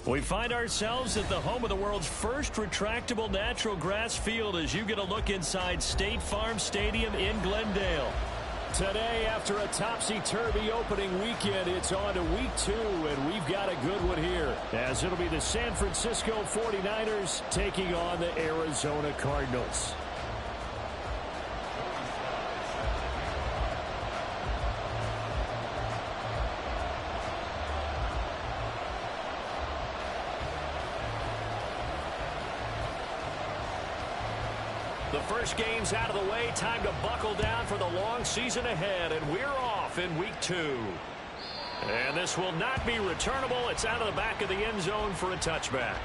We find ourselves at the home of the world's first retractable natural grass field as you get a look inside State Farm Stadium in Glendale. Today, after a topsy-turvy opening weekend, it's on to week 2, and we've got a good one here, as it'll be the San Francisco 49ers taking on the Arizona Cardinals. The first game's out of the way. Time to buckle down for the long season ahead, and we're off in week 2. And this will not be returnable. It's out of the back of the end zone for a touchback.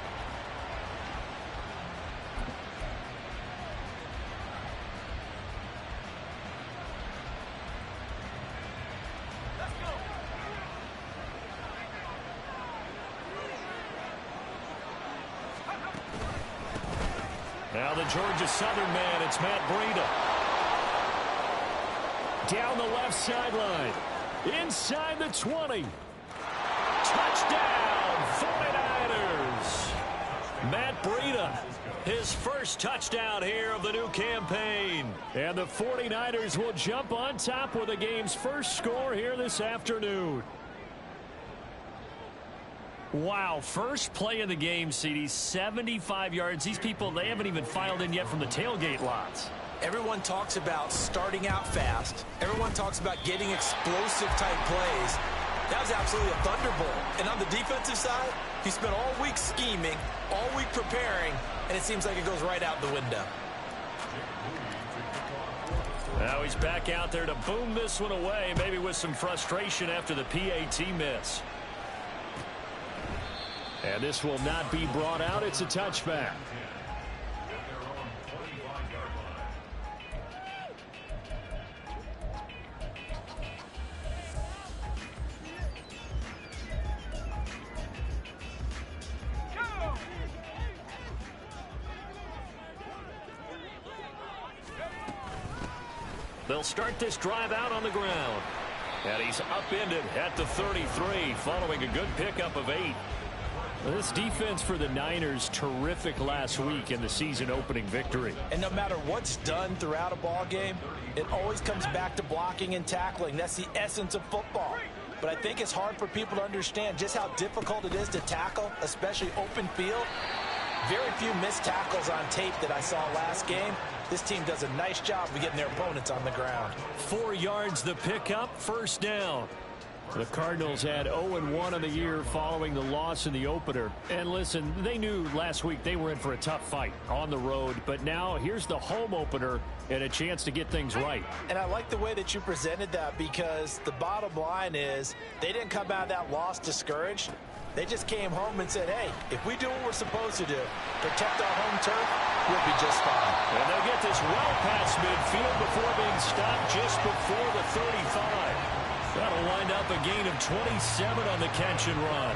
Now the Georgia Southern man, it's Matt Breida. Down the left sideline. Inside the 20. Touchdown, 49ers. Matt Breida, his first touchdown here of the new campaign. And the 49ers will jump on top with the game's first score here this afternoon. Wow, first play of the game, CD, 75 yards. These people, they haven't even filed in yet from the tailgate lots. Everyone talks about starting out fast. Everyone talks about getting explosive-type plays. That was absolutely a thunderbolt. And on the defensive side, he spent all week scheming, all week preparing, and it seems like it goes right out the window. Now he's back out there to boom this one away, maybe with some frustration after the PAT miss. And this will not be brought out. It's a touchback. They'll start this drive out on the ground. And he's upended at the 33 following a good pickup of 8. This defense for the Niners, terrific last week in the season-opening victory. And no matter what's done throughout a ball game, it always comes back to blocking and tackling. That's the essence of football. But I think it's hard for people to understand just how difficult it is to tackle, especially open field. Very few missed tackles on tape that I saw last game. This team does a nice job of getting their opponents on the ground. 4 yards the pickup, first down. The Cardinals had 0-1 on the year following the loss in the opener. And listen, they knew last week they were in for a tough fight on the road. But now here's the home opener and a chance to get things right. And I like the way that you presented that, because the bottom line is they didn't come out of that loss discouraged. They just came home and said, hey, if we do what we're supposed to do, protect our home turf, we'll be just fine. And they'll get this well past midfield before being stopped just before the 35. That'll wind up a gain of 27 on the catch and run.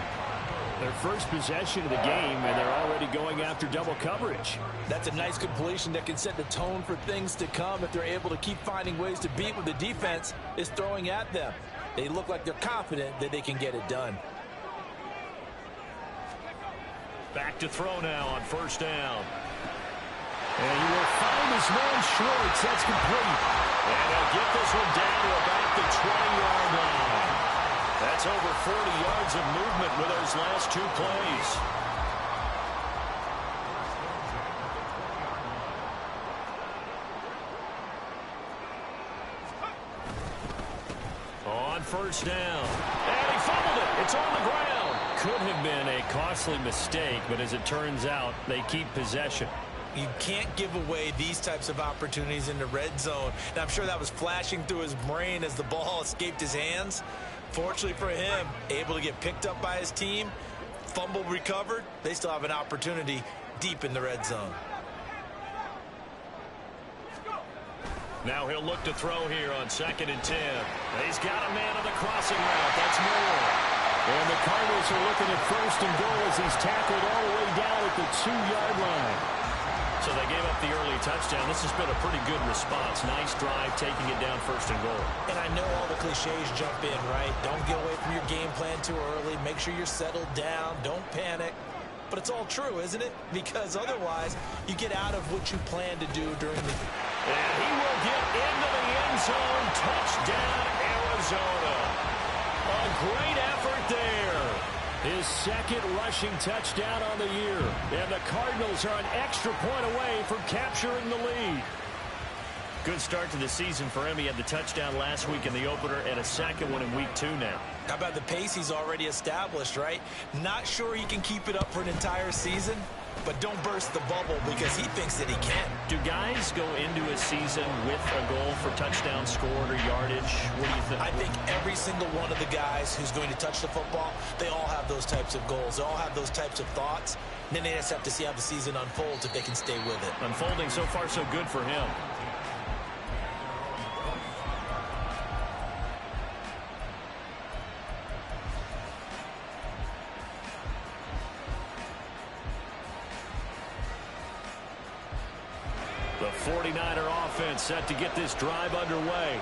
Their first possession of the game, and they're already going after double coverage. That's a nice completion that can set the tone for things to come if they're able to keep finding ways to beat what the defense is throwing at them. They look like they're confident that they can get it done. Back to throw now on first down. And he will find his man Schwartz. That's complete. And they'll get this one down to about the 20-yard line. That's over 40 yards of movement with those last 2 plays. On first down. And he fumbled it. It's on the ground. Could have been a costly mistake, but as it turns out, they keep possession. You can't give away these types of opportunities in the red zone. And I'm sure that was flashing through his brain as the ball escaped his hands. Fortunately for him, able to get picked up by his team, fumble recovered. They still have an opportunity deep in the red zone. Now he'll look to throw here on 2nd and 10. He's got a man on the crossing route. That's Moore. And the Cardinals are looking at 1st and goal as he's tackled all the way down at the 2-yard line. So they gave up the early touchdown. This has been a pretty good response. Nice drive, taking it down 1st and goal. And I know all the cliches jump in, right? Don't get away from your game plan too early. Make sure you're settled down. Don't panic. But it's all true, isn't it? Because otherwise, you get out of what you plan to do during the... And he will get into the end zone. Touchdown, Arizona. A great effort there. His 2nd rushing touchdown on the year. And the Cardinals are an extra point away from capturing the lead. Good start to the season for him. He had the touchdown last week in the opener and a 2nd one in week 2 now. How about the pace he's already established, right? Not sure he can keep it up for an entire season, but don't burst the bubble because he thinks that he can. Do guys go into a season with a goal for touchdown scored or yardage? What do you think? I think every single one of the guys who's going to touch the football, they all have those types of goals. They all have those types of thoughts. And then they just have to see how the season unfolds if they can stay with it. Unfolding so far so good for him. The 49er offense set to get this drive underway.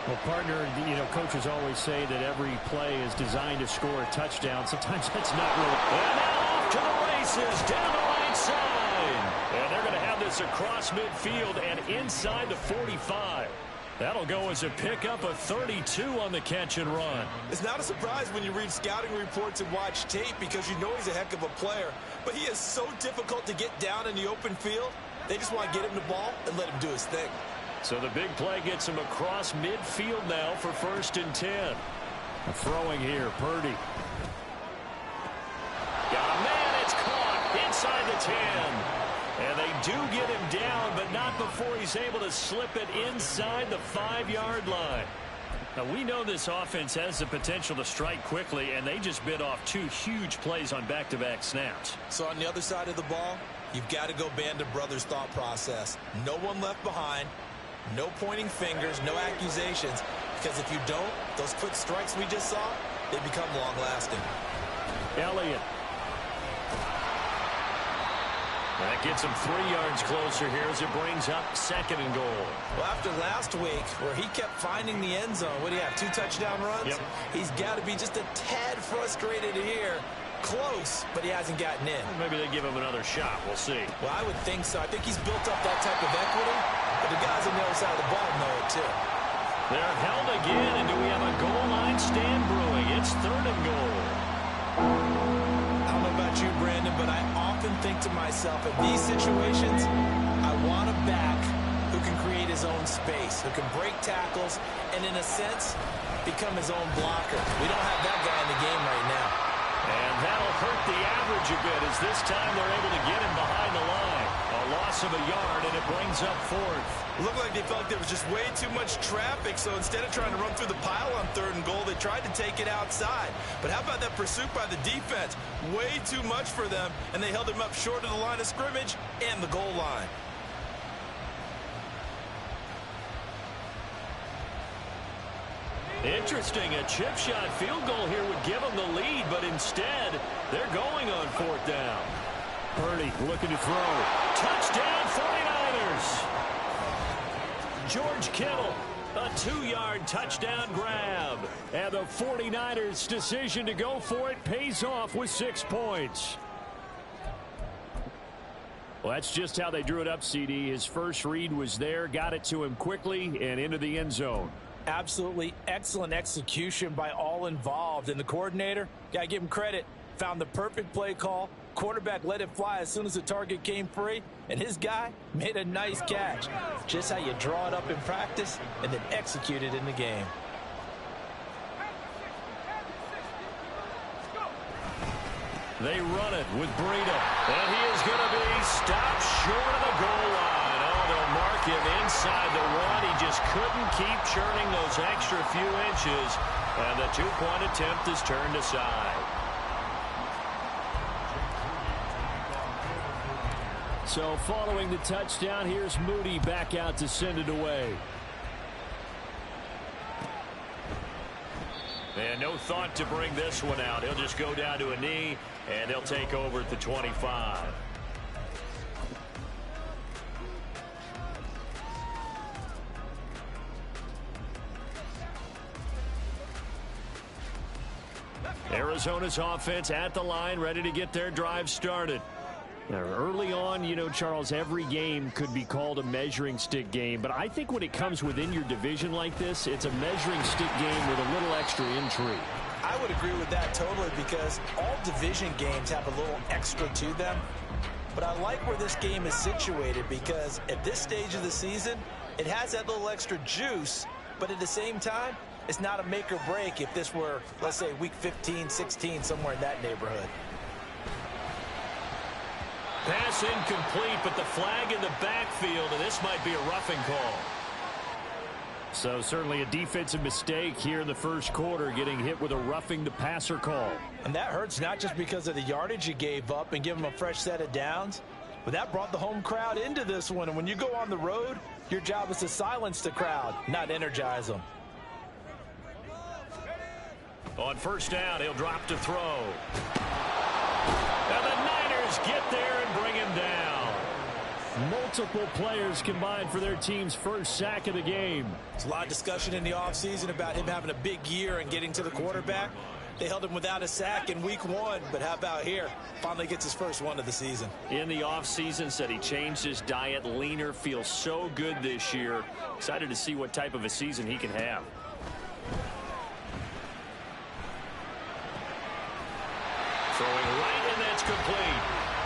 Well, partner, coaches always say that every play is designed to score a touchdown. Sometimes that's not really. And now off to the races, down the right side. And they're going to have this across midfield and inside the 45. That'll go as a pickup of 32 on the catch and run. It's not a surprise when you read scouting reports and watch tape because you know he's a heck of a player. But he is so difficult to get down in the open field. They just want to get him the ball and let him do his thing. So the big play gets him across midfield now for 1st and 10. Throwing here, Purdy. Got a man, it's caught inside the 10. And they do get him down, but not before he's able to slip it inside the 5-yard line. Now, we know this offense has the potential to strike quickly, and they just bit off 2 huge plays on back-to-back snaps. So on the other side of the ball, you've got to go Band of Brothers thought process. No one left behind. No pointing fingers, no accusations. Because if you don't, those quick strikes we just saw, they become long-lasting. Elliott. That gets him 3 yards closer here as it brings up 2nd and goal. Well, after last week, where he kept finding the end zone, what do you have, 2 touchdown runs? Yep. He's got to be just a tad frustrated here. Close, but he hasn't gotten in. Maybe they give him another shot. We'll see. Well, I would think so. I think he's built up that type of equity, but the guys on the other side of the ball know it too. They're held again, and do we have a goal line stand brewing? It's 3rd and goal. I don't know about you, Brandon, but I often think to myself, in these situations, I want a back who can create his own space, who can break tackles, and in a sense, become his own blocker. We don't have that guy in the game right now. And that'll hurt the average a bit as this time they're able to get him behind the line. A loss of a yard, and it brings up 4th. It looked like they felt like there was just way too much traffic, so instead of trying to run through the pile on 3rd and goal, they tried to take it outside. But how about that pursuit by the defense? Way too much for them, and they held him up short of the line of scrimmage and the goal line. Interesting, a chip shot field goal here would give them the lead, but instead, they're going on 4th down. Purdy looking to throw. Touchdown, 49ers! George Kittle, a 2-yard touchdown grab. And the 49ers' decision to go for it pays off with 6 points. Well, that's just how they drew it up, CD. His first read was there, got it to him quickly, and into the end zone. Absolutely excellent execution by all involved. And the coordinator, gotta give him credit, found the perfect play call. Quarterback let it fly as soon as the target came free. And his guy made a nice catch. Just how you draw it up in practice and then execute it in the game. They run it with Breida. And he is going to be stopped short of the goal line. Oh, they'll mark him inside the 1. He just couldn't keep churning those extra few inches. And the 2-point attempt is turned aside. So following the touchdown, here's Moody back out to send it away. And no thought to bring this one out. He'll just go down to a knee, and he'll take over at the 25. Arizona's offense at the line, ready to get their drive started. Now, early on, you know, Charles, every game could be called a measuring stick game. But I think when it comes within your division like this, it's a measuring stick game with a little extra intrigue. I would agree with that totally, because all division games have a little extra to them. But I like where this game is situated, because at this stage of the season, it has that little extra juice. But at the same time, it's not a make or break if this were, let's say, week 15, 16, somewhere in that neighborhood. Pass incomplete, but the flag in the backfield, and this might be a roughing call. So certainly a defensive mistake here in the first quarter, getting hit with a roughing the passer call. And that hurts not just because of the yardage you gave up and give them a fresh set of downs, but that brought the home crowd into this one. And when you go on the road, your job is to silence the crowd, not energize them. On first down, he'll drop to throw. And the Niners get there and bring him down. Multiple players combined for their team's first sack of the game. There's a lot of discussion in the offseason about him having a big year and getting to the quarterback. They held him without a sack in week 1, but how about here? Finally gets his first one of the season. In the offseason, said he changed his diet, leaner, feels so good this year. Excited to see what type of a season he can have. Throwing right, and that's complete.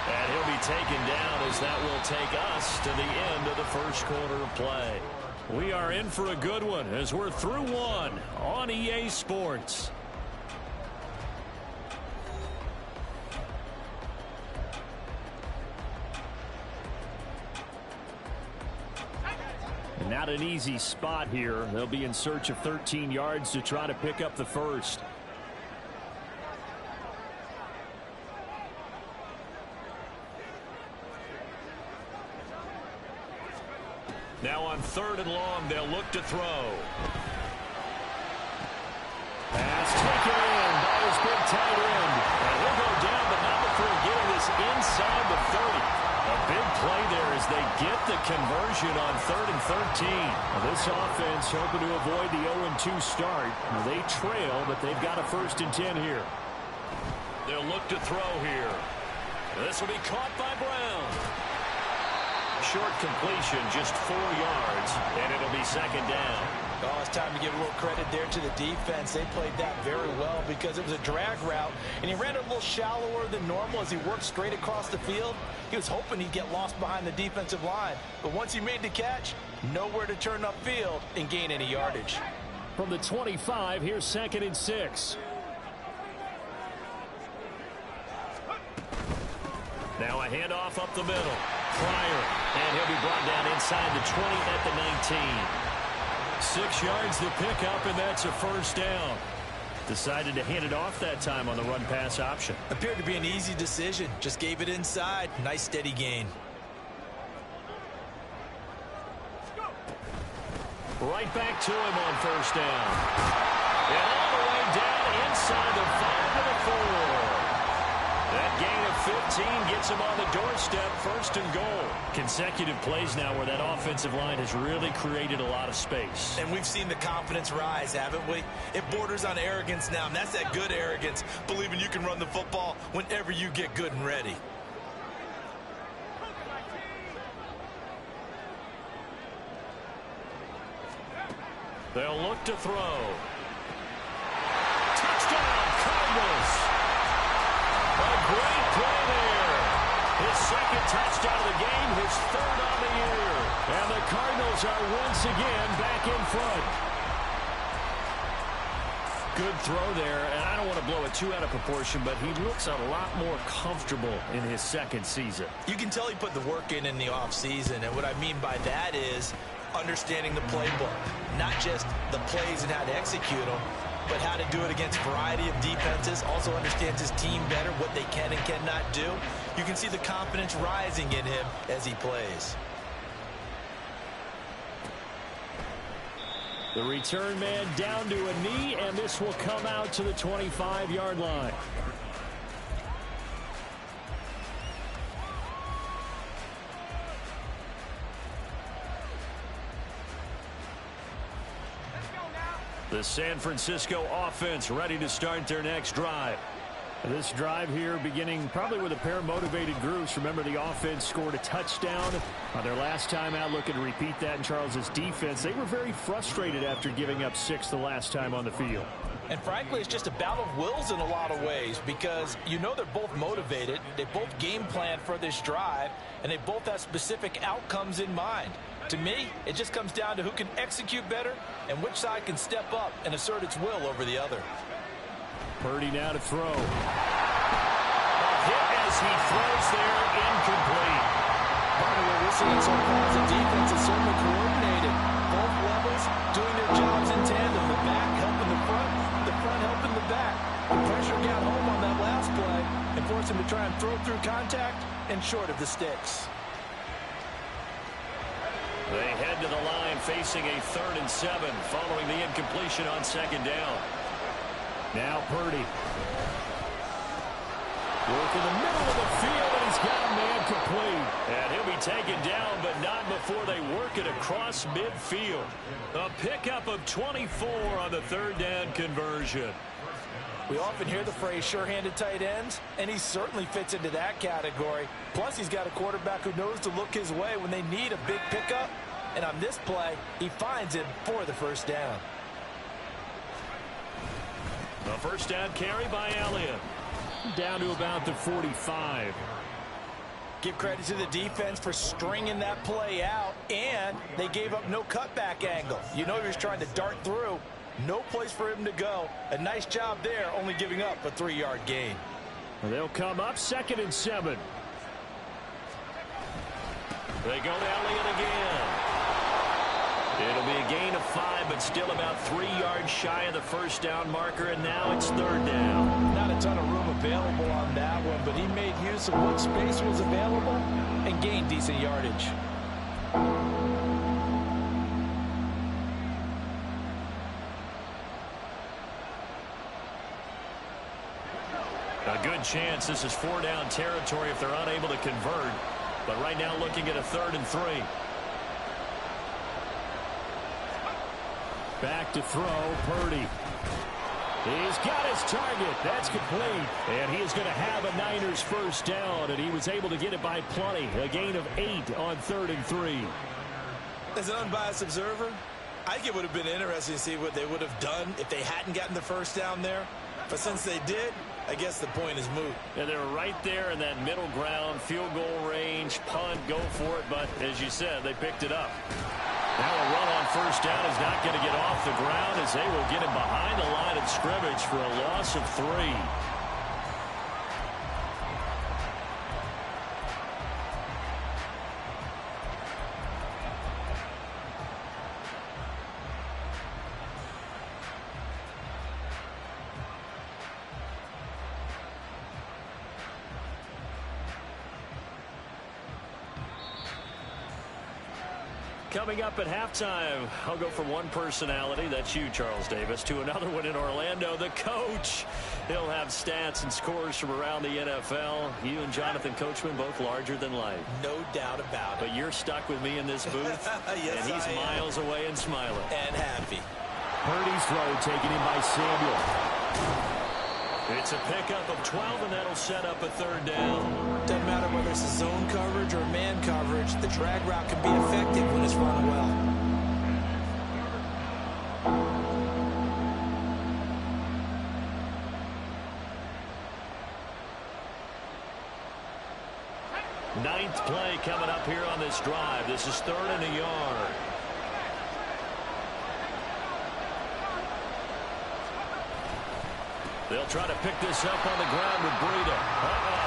And he'll be taken down as that will take us to the end of the first quarter of play. We are in for a good one as we're through one on EA Sports. Not an easy spot here. They'll be in search of 13 yards to try to pick up the first. Now on 3rd and long, they'll look to throw. Pass taken in by his big tight end. And he'll go down, but not before getting this inside the 30. A big play there as they get the conversion on 3rd and 13. Now this offense hoping to avoid the 0-2 start. Now they trail, but they've got a 1st and 10 here. They'll look to throw here. This will be caught by Brown. Short completion, just 4 yards, and it'll be 2nd down. Oh, it's time to give a little credit there to the defense. They played that very well because it was a drag route, and he ran it a little shallower than normal as he worked straight across the field. He was hoping he'd get lost behind the defensive line, but once he made the catch, nowhere to turn upfield and gain any yardage. From the 25, here's 2nd and 6. Now a handoff up the middle. Pryor, and he'll be brought down inside the 20 at the 19. 6 yards the pickup, and that's a 1st down. Decided to hand it off that time on the run-pass option. Appeared to be an easy decision. Just gave it inside. Nice steady gain. Right back to him on 1st down. And all the way down inside the 5 to the 4. That gain of 15 gets him on the doorstep, 1st and goal. Consecutive plays now where that offensive line has really created a lot of space. And we've seen the confidence rise, haven't we? It borders on arrogance now, and that's that good arrogance, believing you can run the football whenever you get good and ready. They'll look to throw. Touchdown, Cardinals. A great play there. His 2nd touchdown of the game, his 3rd on the year. And the Cardinals are once again back in front. Good throw there, and I don't want to blow it too out of proportion, but he looks a lot more comfortable in his 2nd season. You can tell he put the work in the offseason, and what I mean by that is understanding the playbook. Not just the plays and how to execute them, but how to do it against a variety of defenses. Also understands his team better, what they can and cannot do. You can see the confidence rising in him as he plays. The return man down to a knee, and this will come out to the 25-yard line. The San Francisco offense ready to start their next drive. This drive here beginning probably with a pair of motivated groups. Remember, the offense scored a touchdown on their last time out, looking to repeat that in Charles' defense. They were very frustrated after giving up 6 the last time on the field. And frankly, it's just a battle of wills in a lot of ways because you know they're both motivated. They both game plan for this drive, and they both have specific outcomes in mind. To me, it just comes down to who can execute better and which side can step up and assert its will over the other. Purdy now to throw. A hit as he throws there, incomplete. Part of what we're seeing so far as the defense is certainly coordinated. Both levels doing their jobs in tandem. The back helping the front helping the back. The pressure got home on that last play and forced him to try and throw through contact and short of the sticks. They head to the line facing a 3rd and 7 following the incompletion on 2nd down. Now Purdy. Work in the middle of the field, and he's got a man complete. And he'll be taken down, but not before they work it across midfield. A pickup of 24 on the 3rd down conversion. We often hear the phrase sure-handed tight ends, and he certainly fits into that category. Plus, he's got a quarterback who knows to look his way when they need a big pickup. And on this play, he finds it for the 1st down. The 1st down carry by Elliott. Down to about the 45. Give credit to the defense for stringing that play out, and they gave up no cutback angle. You know he was trying to dart through. No place for him to go. A nice job there, only giving up a 3-yard gain. They'll come up 2nd and 7. They go to Elliott again. It'll be a gain of 5, but still about 3 yards shy of the 1st down marker, and now it's 3rd down. Not a ton of room available on that one, but he made use of what space was available and gained decent yardage. A good chance this is 4-down territory if they're unable to convert. But right now looking at a 3rd and 3. Back to throw, Purdy. He's got his target. That's complete. And he is going to have a Niners 1st down, and he was able to get it by plenty. A gain of 8 on 3rd and 3. As an unbiased observer, I think it would have been interesting to see what they would have done if they hadn't gotten the 1st down there. But since they did, I guess the point is moot. And they're right there in that middle ground, field goal range, punt, go for it. But as you said, they picked it up. Now a run on 1st down is not going to get off the ground as they will get him behind the line of scrimmage for a loss of 3. Coming up at halftime, I'll go from one personality, that's you, Charles Davis, to another one in Orlando, the coach. He'll have stats and scores from around the NFL. You and Jonathan Coachman both larger than life. No doubt about it. But you're stuck with me in this booth, yes, and he's miles away and smiling. And happy. Purdy's throw taken in by Samuel. It's a pickup of 12, and that'll set up a 3rd down. Doesn't matter whether it's a zone coverage or man coverage, the drag route can be effective when it's run well. Ninth play coming up here on this drive. This is 3rd and a yard. They'll try to pick this up on the ground with Breida.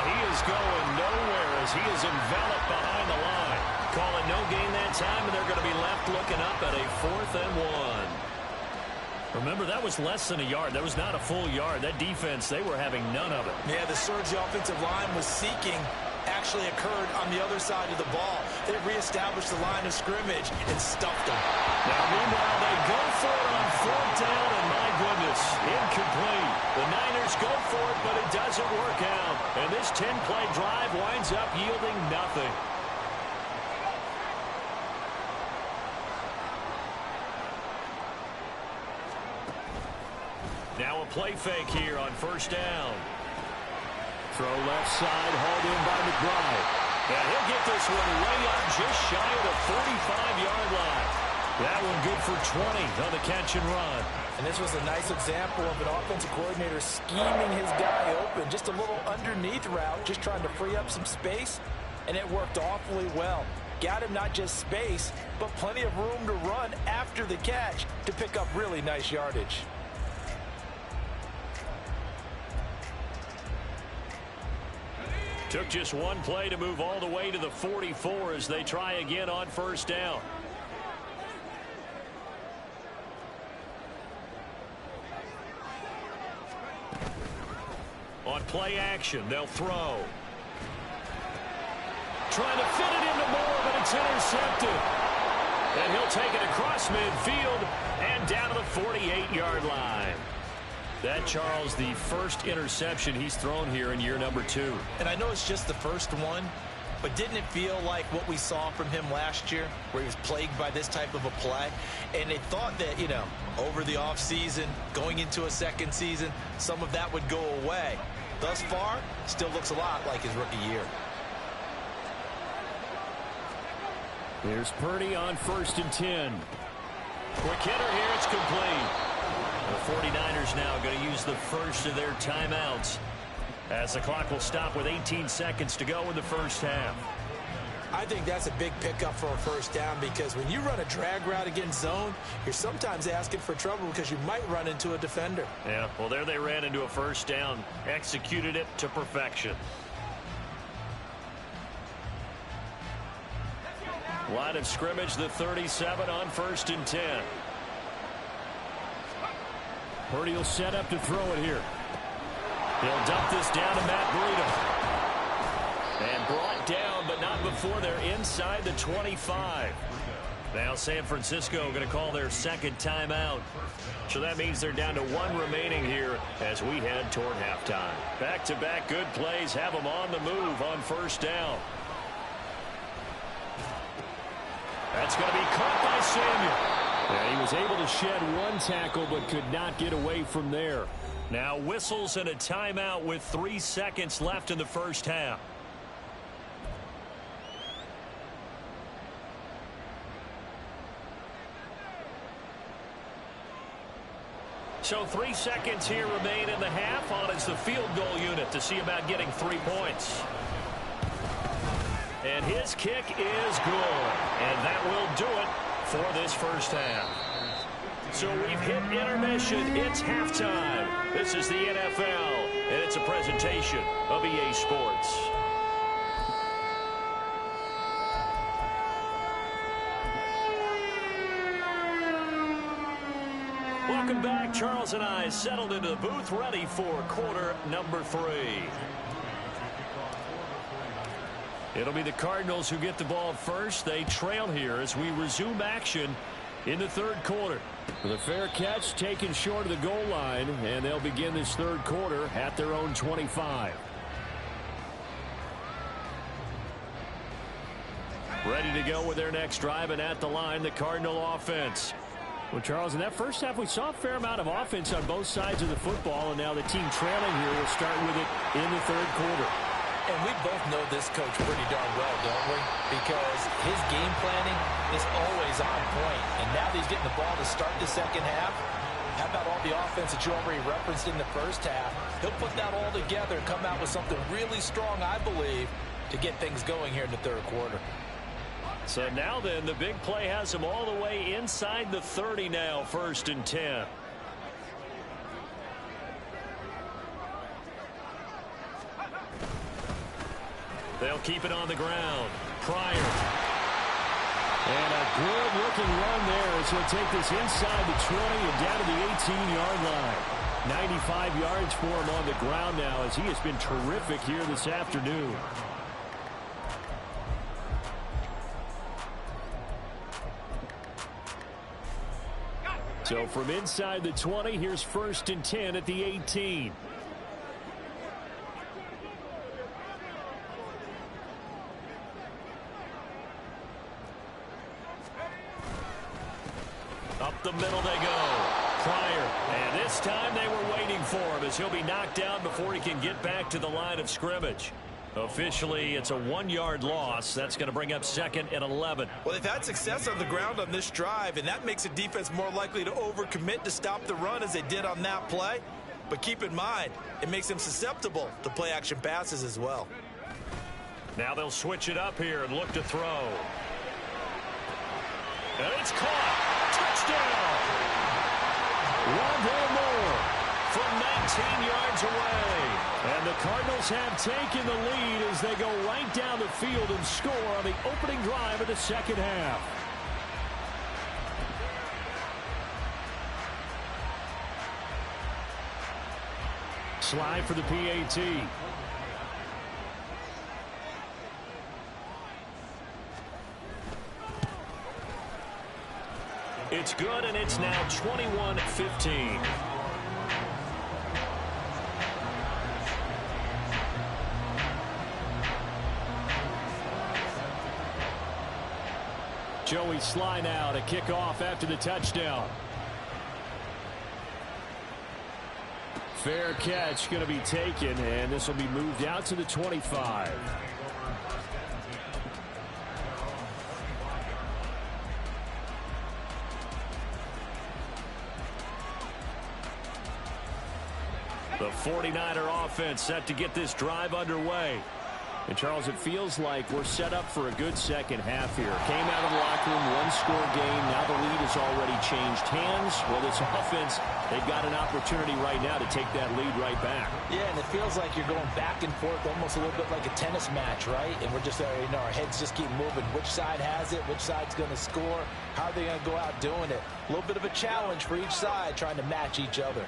He is going nowhere as he is enveloped behind the line. Calling no gain that time, and they're going to be left looking up at a 4th and 1. Remember, that was less than a yard. That was not a full yard. That defense, they were having none of it. Yeah, the surge the offensive line was seeking actually occurred on the other side of the ball. They reestablished the line of scrimmage and stuffed them. Now, meanwhile, they go for it on 4th down, and my goodness, incomplete. The Niners go for it, but it doesn't work out. And this 10-play drive winds up yielding nothing. Now a play fake here on first down. Throw left side, hauled in by McBride. And he'll get this one way up just shy of the 45-yard line. That one good for 20 on the catch and run. And this was a nice example of an offensive coordinator scheming his guy open. Just a little underneath route, just trying to free up some space, and it worked awfully well. Got him not just space, but plenty of room to run after the catch to pick up really nice yardage. Took just one play to move all the way to the 44 as they try again on first down. On play action, they'll throw. Trying to fit it into Moore, but it's intercepted. And he'll take it across midfield and down to the 48-yard line. That, Charles, the first interception he's thrown here in year number 2. And I know it's just the first one, but didn't it feel like what we saw from him last year, where he was plagued by this type of a play? And they thought that, you know, over the offseason, going into a second season, some of that would go away. Thus far, still looks a lot like his rookie year. There's Purdy on 1st and 10. Quick hitter here, it's complete. The 49ers now going to use the first of their timeouts as the clock will stop with 18 seconds to go in the first half. I think that's a big pickup for a first down, because when you run a drag route against zone, you're sometimes asking for trouble because you might run into a defender. Yeah, well, there they ran into a first down, executed it to perfection. Line of scrimmage, the 37 on 1st and 10. Purdy will set up to throw it here. He'll dump this down to Matt Breida. And brought down, but not before they're inside the 25. Now San Francisco going to call their second timeout. So that means they're down to 1 remaining here as we head toward halftime. Back-to-back good plays have them on the move on first down. That's going to be caught by Samuel. Yeah, he was able to shed one tackle but could not get away from there. Now whistles and a timeout with 3 seconds left in the first half. So 3 seconds here remain in the half. On is the field goal unit to see about getting 3 points. And his kick is good. And that will do it for this first half. So we've hit intermission. It's halftime. This is the NFL, and it's a presentation of EA Sports. Welcome back. Charles and I settled into the booth, ready for quarter number 3. It'll be the Cardinals who get the ball first. They trail here as we resume action in the third quarter. With a fair catch taken short of the goal line, and they'll begin this third quarter at their own 25. Ready to go with their next drive, and at the line, the Cardinal offense. Well, Charles, in that first half, we saw a fair amount of offense on both sides of the football, and now the team trailing here will start with it in the third quarter. And we both know this coach pretty darn well, don't we? Because his game planning is always on point. And now that he's getting the ball to start the second half, how about all the offense that you already referenced in the first half? He'll put that all together and come out with something really strong, I believe, to get things going here in the third quarter. So now then, the big play has him all the way inside the 30 now, 1st and 10. They'll keep it on the ground. Pryor. And a good-looking run there as he'll take this inside the 20 and down to the 18-yard line. 95 yards for him on the ground now as he has been terrific here this afternoon. So from inside the 20, here's 1st and 10 at the 18. Up the middle they go. Pryor. And this time they were waiting for him as he'll be knocked down before he can get back to the line of scrimmage. Officially, it's a 1-yard loss. That's going to bring up 2nd and 11. Well, they've had success on the ground on this drive, and that makes a defense more likely to overcommit to stop the run as they did on that play. But keep in mind, it makes them susceptible to play-action passes as well. Now they'll switch it up here and look to throw. And it's caught. Touchdown. Rondale Moore from 19 yards away. And the Cardinals have taken the lead as they go right down the field and score on the opening drive of the second half. Slide for the PAT. It's good, and it's now 21-15. Joey Sly now to kick off after the touchdown. Fair catch going to be taken, and this will be moved out to the 25. The 49er offense set to get this drive underway. And, Charles, it feels like we're set up for a good second half here. Came out of the locker room, one-score game. Now the lead has already changed hands. Well, this offense, they've got an opportunity right now to take that lead right back. Yeah, and it feels like you're going back and forth almost a little bit like a tennis match, right? And we're just, our heads just keep moving. Which side has it? Which side's going to score? How are they going to go out doing it? A little bit of a challenge for each side trying to match each other.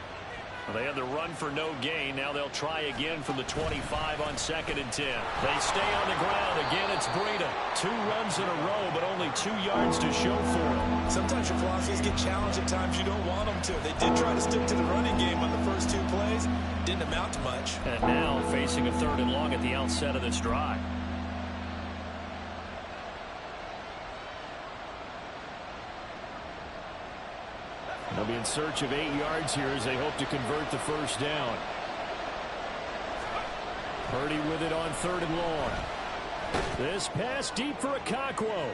Well, they had the run for no gain. Now they'll try again from the 25 on 2nd and 10. They stay on the ground. Again, it's Breida. 2 runs in a row, but only 2 yards to show for it. Sometimes your philosophies get challenged at times you don't want them to. They did try to stick to the running game on the first 2 plays. Didn't amount to much. And now facing a 3rd and long at the outset of this drive. They'll be in search of 8 yards here as they hope to convert the first down. Purdy with it on 3rd and long. This pass deep for Okonkwo. And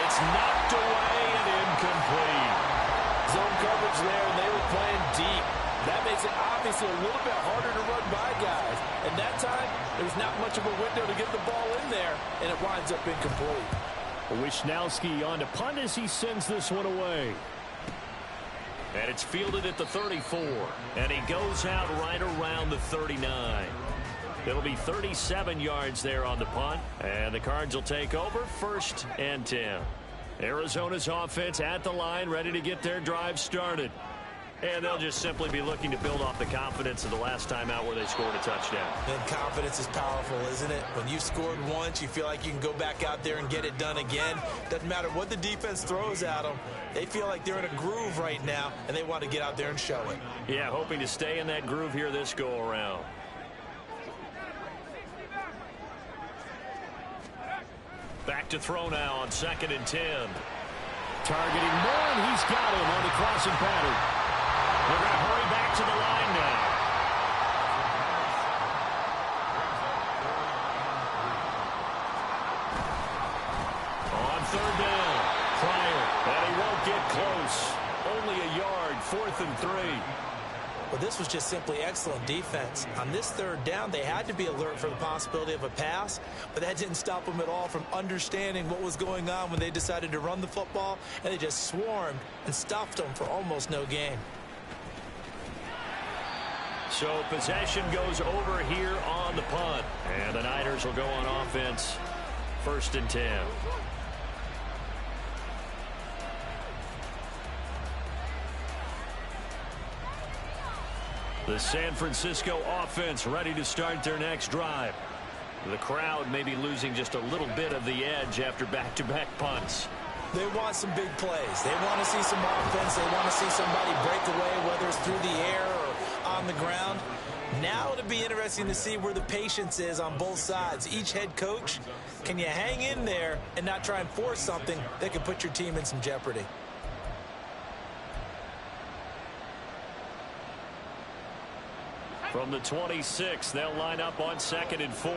it's knocked away and incomplete. Zone coverage there, and they were playing deep. That makes it obviously a little bit harder to run by guys. And that time, there was not much of a window to get the ball in there, and it winds up incomplete. Wisnowski on to punt as he sends this one away. And it's fielded at the 34. And he goes out right around the 39. It'll be 37 yards there on the punt. And the Cards will take over 1st and 10. Arizona's offense at the line, ready to get their drive started. And they'll just simply be looking to build off the confidence of the last time out where they scored a touchdown. And confidence is powerful, isn't it? When you scored once, you feel like you can go back out there and get it done again. Doesn't matter what the defense throws at them. They feel like they're in a groove right now, and they want to get out there and show it. Yeah, hoping to stay in that groove here this go-around. Back to throw now on 2nd and 10. Targeting Moore, and he's got him on the crossing pattern. They're going to hurry back to the line now. On 3rd down, Pryor, and he won't get close. Only a yard, 4th and 3. Well, this was just simply excellent defense. On this 3rd down, they had to be alert for the possibility of a pass, but that didn't stop them at all from understanding what was going on when they decided to run the football, and they just swarmed and stuffed them for almost no gain. So possession goes over here on the punt. And the Niners will go on offense. 1st and 10. The San Francisco offense ready to start their next drive. The crowd may be losing just a little bit of the edge after back-to-back punts. They want some big plays. They want to see some offense. They want to see somebody break away, whether it's through the air or on the ground. Now it'll be interesting to see where the patience is on both sides. Each head coach, can you hang in there and not try and force something that could put your team in some jeopardy? From the 26, they'll line up on 2nd and 4.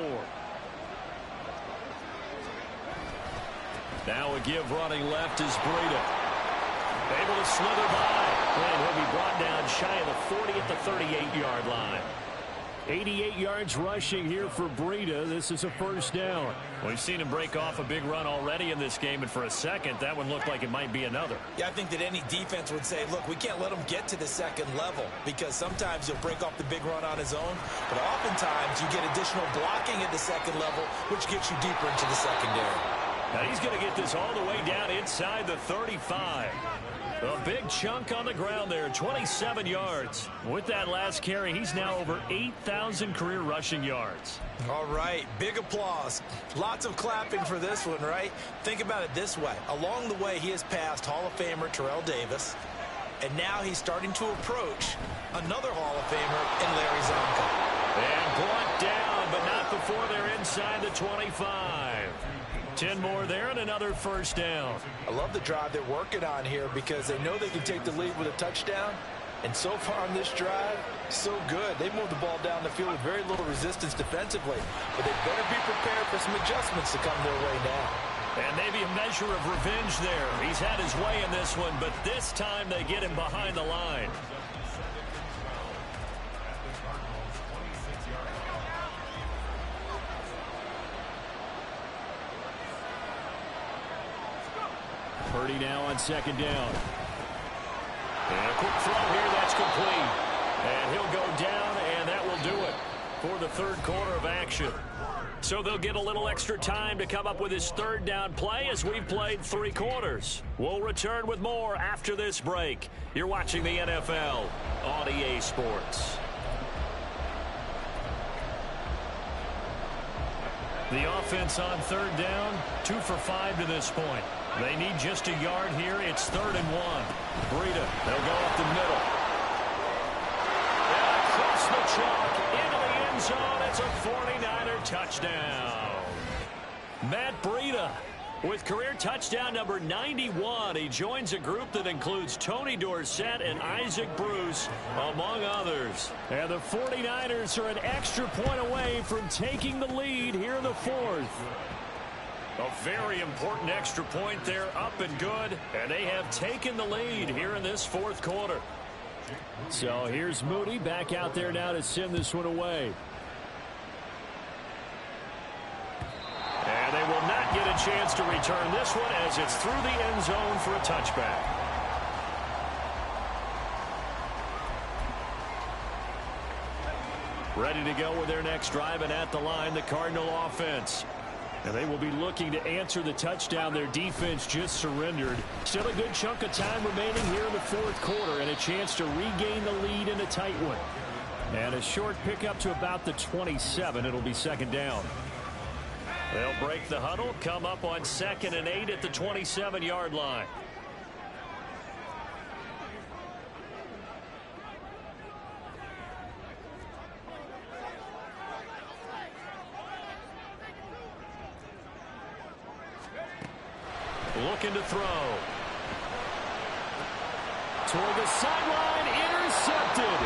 Now a give running left is Breida. Able to slither by. And he'll be brought down shy of the 40 at the 38-yard line. 88 yards rushing here for Breida. This is a first down. We've seen him break off a big run already in this game, and for a second, that one looked like it might be another. Yeah, I think that any defense would say, look, we can't let him get to the second level because sometimes he'll break off the big run on his own, but oftentimes you get additional blocking at the second level, which gets you deeper into the secondary. Now he's going to get this all the way down inside the 35. A big chunk on the ground there, 27 yards. With that last carry, he's now over 8,000 career rushing yards. All right, big applause. Lots of clapping for this one, right? Think about it this way. Along the way, he has passed Hall of Famer Terrell Davis, and now he's starting to approach another Hall of Famer in Larry Zonka. And brought down, but not before they're inside the 25. 10 more there and another first down. I love the drive they're working on here because they know they can take the lead with a touchdown. And so far on this drive, so good. They moved the ball down the field with very little resistance defensively. But they better be prepared for some adjustments to come their way now. And maybe a measure of revenge there. He's had his way in this one, but this time they get him behind the line. Purdy now on 2nd down. And a quick throw here, that's complete. And he'll go down, and that will do it for the third quarter of action. So they'll get a little extra time to come up with his third down play as we've played 3 quarters. We'll return with more after this break. You're watching the NFL on EA Sports. The offense on 3rd down, 2 for 5 to this point. They need just a yard here. It's 3rd and 1. Breida, they'll go up the middle. And across the chalk, into the end zone. It's a 49er touchdown. Matt Breida with career touchdown number 91. He joins a group that includes Tony Dorsett and Isaac Bruce, among others. And the 49ers are an extra point away from taking the lead here in the 4th. A very important extra point there, up and good, and they have taken the lead here in this 4th quarter. So here's Moody back out there now to send this one away. And they will not get a chance to return this one as it's through the end zone for a touchback. Ready to go with their next drive, and at the line, the Cardinal offense. And they will be looking to answer the touchdown their defense just surrendered. Still a good chunk of time remaining here in the 4th quarter and a chance to regain the lead in a tight one. And a short pickup to about the 27. It'll be 2nd down. They'll break the huddle, come up on 2nd and 8 at the 27-yard line. Looking to throw. Toward the sideline, intercepted.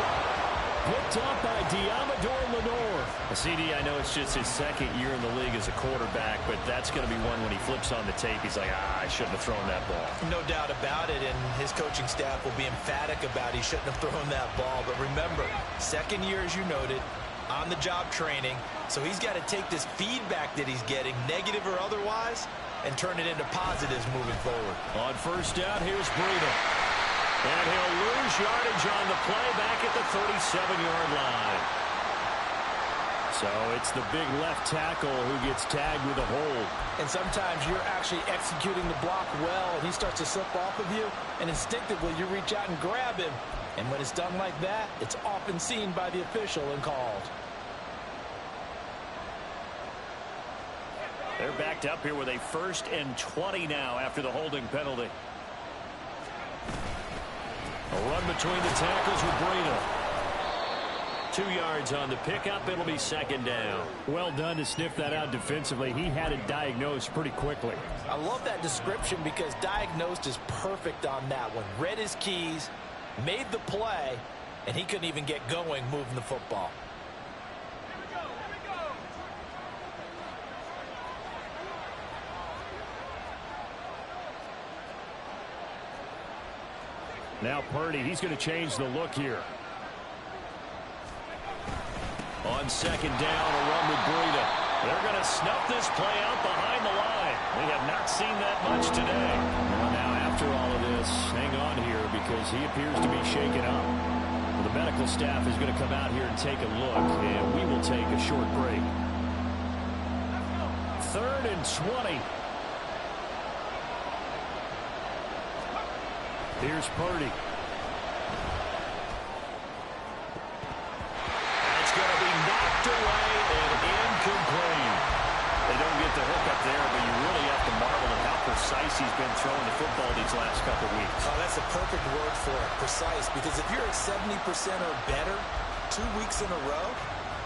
Picked up by Diamador Lenore. CD, I know it's just his 2nd year in the league as a quarterback, but that's going to be one when he flips on the tape. He's like, I shouldn't have thrown that ball. No doubt about it, and his coaching staff will be emphatic about he shouldn't have thrown that ball. But remember, 2nd year, as you noted, on-the-job training. So he's got to take this feedback that he's getting, negative or otherwise, and turn it into positives moving forward. On 1st down, here's Breida. And he'll lose yardage on the play back at the 37-yard line. So it's the big left tackle who gets tagged with a hold. And sometimes you're actually executing the block well, and he starts to slip off of you, and instinctively you reach out and grab him. And when it's done like that, it's often seen by the official and called. They're backed up here with a 1st and 20 now after the holding penalty. A run between the tackles with Breida. 2 yards on the pickup. It'll be 2nd down. Well done to sniff that out defensively. He had it diagnosed pretty quickly. I love that description because diagnosed is perfect on that one. Read his keys, made the play, and he couldn't even get going moving the football. Now Purdy, he's going to change the look here. On second down, a run with Breida. They're going to snuff this play out behind the line. We have not seen that much today. Well, now after all of this, hang on here because he appears to be shaken up. Well, the medical staff is going to come out here and take a look, and we will take a short break. 3rd and 20. Here's Purdy. It's going to be knocked away and incomplete. They don't get the hook up there, but you really have to marvel at how precise he's been throwing the football these last couple weeks. Oh, that's a perfect word for it, precise, because if you're at 70% or better 2 weeks in a row,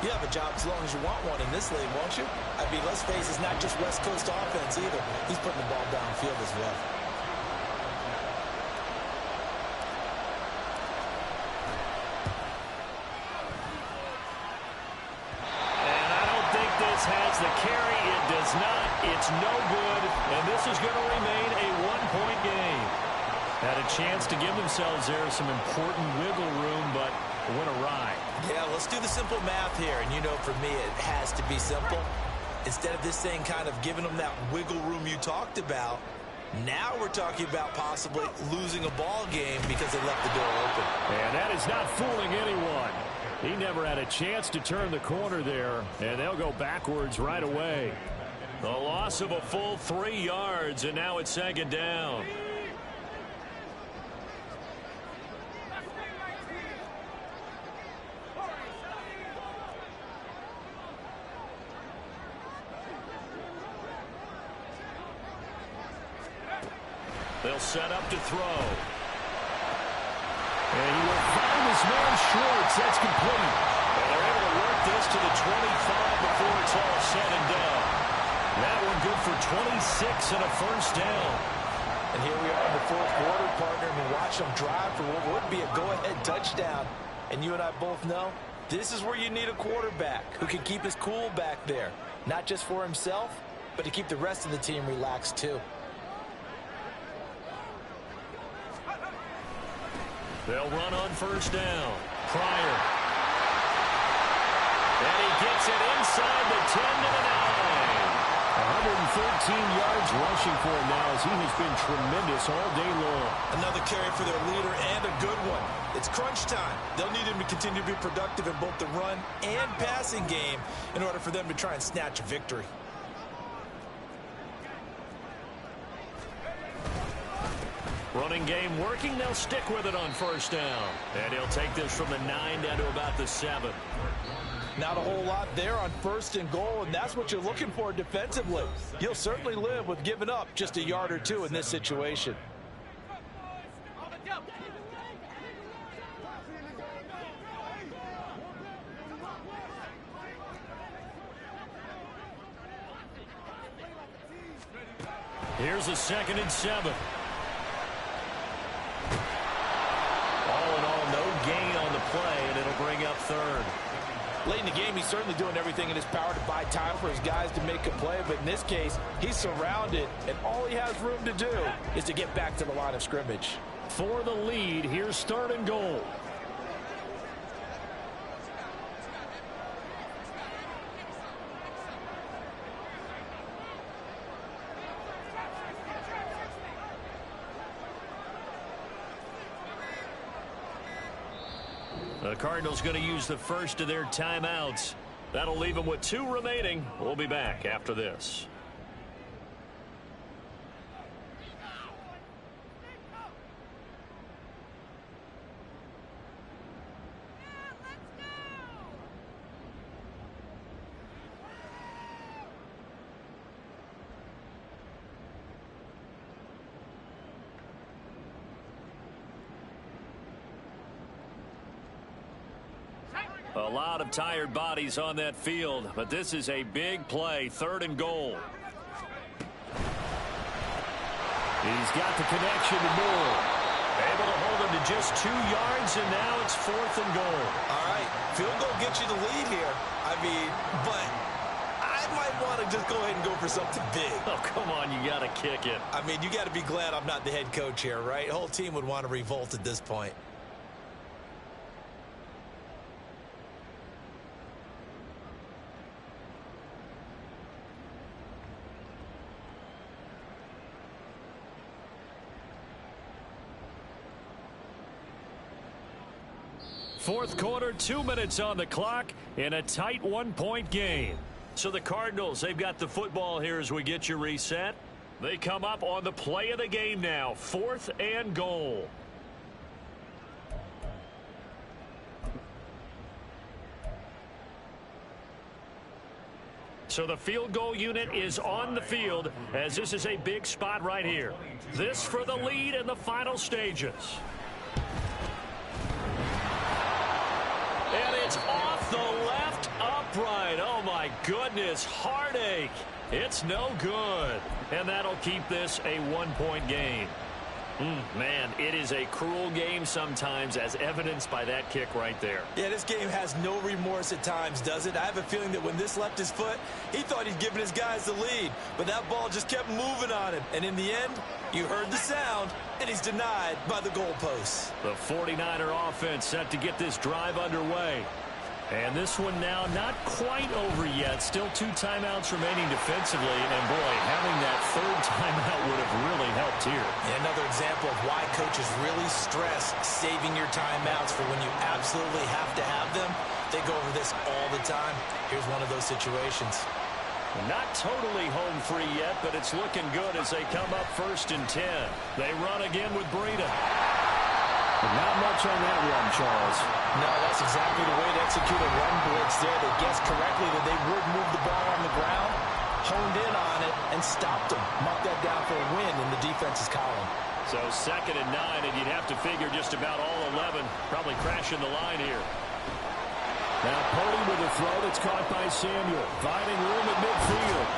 you have a job as long as you want one in this league, won't you? I mean, let's face it, it's not just West Coast offense either. He's putting the ball downfield as well. Has the carry. It does not. It's no good. And this is going to remain a one-point game. Had a chance to give themselves there some important wiggle room, but went awry. Yeah, let's do the simple math here. And you know, for me, it has to be simple. Instead of this thing kind of giving them that wiggle room you talked about, now we're talking about possibly losing a ball game because they left the door open. And that is not fooling anyone. He never had a chance to turn the corner there, and they'll go backwards right away. The loss of a full 3 yards, and now it's 2nd down. They'll set up to throw. And he will find his man Schwartz. That's complete. And they're able to work this to the 25 before it's all said and done. That one good for 26 and a first down. And here we are in the 4th quarter, partner, and we watch them drive for what would be a go-ahead touchdown. And you and I both know this is where you need a quarterback who can keep his cool back there. Not just for himself, but to keep the rest of the team relaxed too. They'll run on first down. Pryor. And he gets it inside the 10 to the 9. 113 yards rushing for him now as he has been tremendous all day long. Another carry for their leader and a good one. It's crunch time. They'll need him to continue to be productive in both the run and passing game in order for them to try and snatch a victory. Running game working. They'll stick with it on first down. And he'll take this from the 9 down to about the 7. Not a whole lot there on 1st and goal, and that's what you're looking for defensively. You'll certainly live with giving up just a yard or two in this situation. Here's a 2nd and 7. Gain on the play, and it'll bring up 3rd. Late in the game, he's certainly doing everything in his power to buy time for his guys to make a play, but in this case, he's surrounded, and all he has room to do is to get back to the line of scrimmage. For the lead, here's 3rd and goal. The Cardinals going to use the first of their timeouts. That'll leave them with 2 remaining. We'll be back after this. A lot of tired bodies on that field, but this is a big play, 3rd and goal. He's got the connection to Moore. Able to hold held them to just 2 yards, and now it's 4th and goal. All right, field goal gets you the lead here. I mean, but I might want to just go ahead and go for something big. Oh, come on, you got to kick it. I mean, you got to be glad I'm not the head coach here, right? The whole team would want to revolt at this point. Fourth quarter, 2 minutes on the clock in a tight 1-point game. So the Cardinals, they've got the football here as we get you reset. They come up on the play of the game now, 4th and goal. So the field goal unit is on the field as this is a big spot right here. This for the lead in the final stages. And it's off the left upright. Oh, my goodness. Heartache. It's no good. And that'll keep this a 1-point game. Man, it is a cruel game sometimes, as evidenced by that kick right there. Yeah, this game has no remorse at times, does it? I have a feeling that when this left his foot, he thought he'd given his guys the lead. But that ball just kept moving on him. And in the end, you heard the sound, and he's denied by the goalposts. The 49er offense set to get this drive underway. And this one now not quite over yet. Still 2 timeouts remaining defensively. And, boy, having that 3rd timeout would have really helped here. And another example of why coaches really stress saving your timeouts for when you absolutely have to have them. They go over this all the time. Here's one of those situations. Not totally home free yet, but it's looking good as they come up 1st and 10. They run again with Breida. Not much on that run, Charles. No, that's exactly the way to execute a run blitz there. They guessed correctly that they would move the ball on the ground, honed in on it, and stopped them. Marked that down for a win in the defense's column. So 2nd and 9, and you'd have to figure just about all 11 probably crashing the line here. Now Purdy with a throw that's caught by Samuel. Finding room at midfield.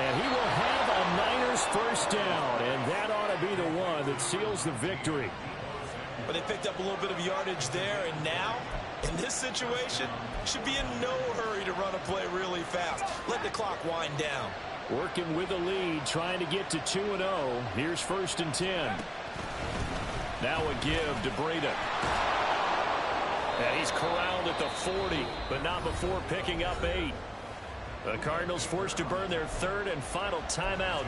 And he will have a Niners 1st down, and that ought to be the one that seals the victory. But they picked up a little bit of yardage there, and now, in this situation, should be in no hurry to run a play really fast. Let the clock wind down. Working with the lead, trying to get to 2-0. Here's 1st and 10. Now a give to Breida. And he's corralled at the 40, but not before picking up 8. The Cardinals forced to burn their 3rd and final timeout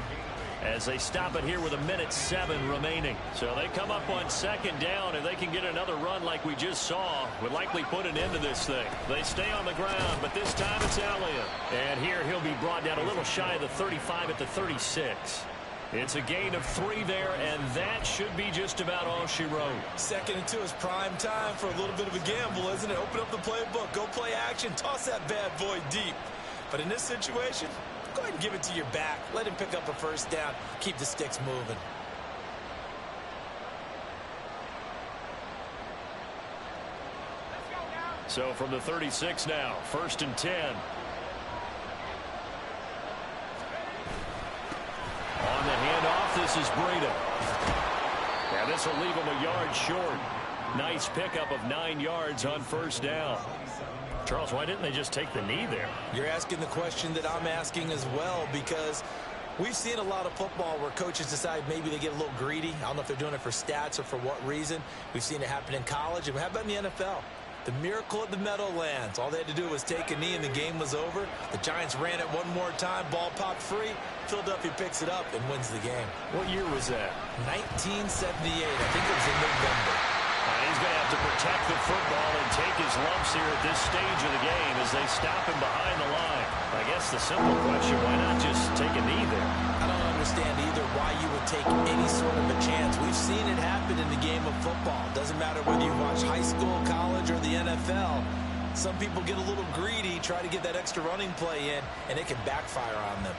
as they stop it here with 1:07 remaining. So they come up on 2nd down, and they can get another run like we just saw. Would likely put an end to this thing. They stay on the ground, but this time it's Elliott. And here he'll be brought down a little shy of the 35 at the 36. It's a gain of 3 there, and that should be just about all she wrote. 2nd and 2 is prime time for a little bit of a gamble, isn't it? Open up the playbook, go play action, toss that bad boy deep. But in this situation, go ahead and give it to your back. Let him pick up a 1st down. Keep the sticks moving. So from the 36 now, 1st and 10. On the handoff, this is Breida. And this will leave him a yard short. Nice pickup of 9 yards on 1st down. Charles, why didn't they just take the knee there? You're asking the question that I'm asking as well, because we've seen a lot of football where coaches decide maybe they get a little greedy. I don't know if they're doing it for stats or for what reason. We've seen it happen in college. And how about in the NFL? The miracle at the Meadowlands. All they had to do was take a knee and the game was over. The Giants ran it one more time. Ball popped free. Philadelphia picks it up and wins the game. What year was that? 1978. I think it was in November. And he's going to have to protect the football and take his lumps here at this stage of the game as they stop him behind the line. I guess the simple question, why not just take a knee there? I don't understand either why you would take any sort of a chance. We've seen it happen in the game of football. Doesn't matter whether you watch high school, college, or the NFL. Some people get a little greedy, try to get that extra running play in, and it can backfire on them.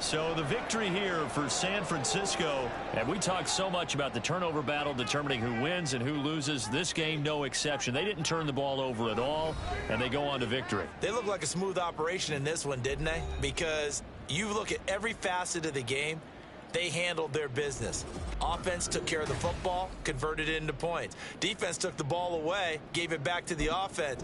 So the victory here for San Francisco. And we talked so much about the turnover battle determining who wins and who loses. This game, no exception. They didn't turn the ball over at all, and they go on to victory. They look like a smooth operation in this one, didn't they? Because you look at every facet of the game, they handled their business. Offense took care of the football, converted it into points. Defense took the ball away, gave it back to the offense.